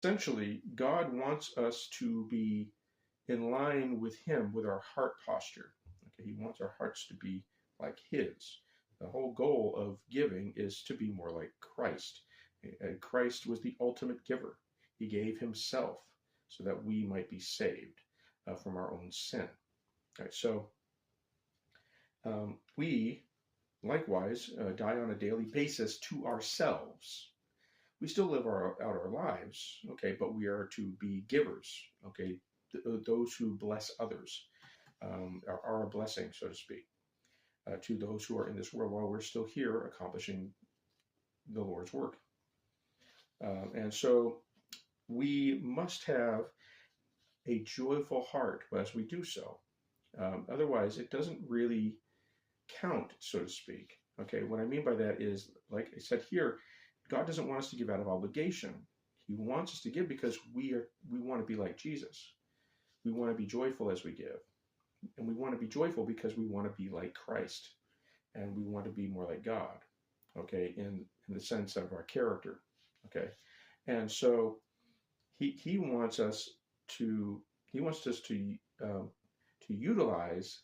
essentially, God wants us to be in line with Him, with our heart posture. Okay, He wants our hearts to be like His. The whole goal of giving is to be more like Christ. And Christ was the ultimate giver. He gave Himself so that we might be saved from our own sin. All right, so we likewise die on a daily basis to ourselves. We still live out our lives, okay, but we are to be givers, okay, those who bless others are a blessing, so to speak, to those who are in this world while we're still here accomplishing the Lord's work. And so we must have a joyful heart as we do so. Otherwise, it doesn't really count, so to speak. Okay, what I mean by that is, like I said here, God doesn't want us to give out of obligation. He wants us to give because we want to be like Jesus. We want to be joyful as we give. And we want to be joyful because we want to be like Christ. And we want to be more like God, okay, in the sense of our character, okay. And so he wants us to utilize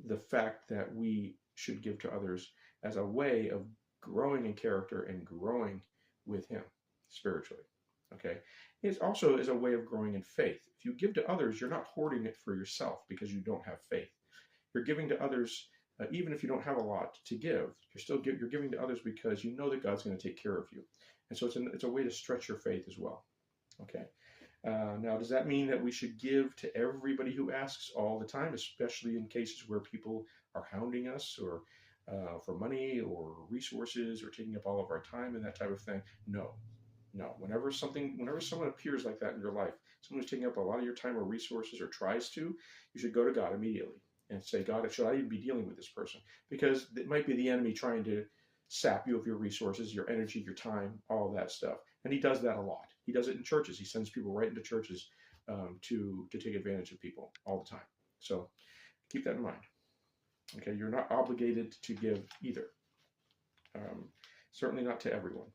the fact that we should give to others as a way of growing in character and growing with Him spiritually. Okay, it also is a way of growing in faith. If you give to others, you're not hoarding it for yourself because you don't have faith. You're giving to others, even if you don't have a lot to give. You're giving to others because you know that God's going to take care of you, and so it's a way to stretch your faith as well. Okay. Now, does that mean that we should give to everybody who asks all the time, especially in cases where people are hounding us or for money or resources or taking up all of our time and that type of thing? No. Whenever someone appears like that in your life, someone who's taking up a lot of your time or resources or tries to, you should go to God immediately and say, God, should I even be dealing with this person? Because it might be the enemy trying to sap you of your resources, your energy, your time, all of that stuff. And he does that a lot. He does it in churches. He sends people right into churches to take advantage of people all the time. So keep that in mind. Okay, you're not obligated to give either. Certainly not to everyone.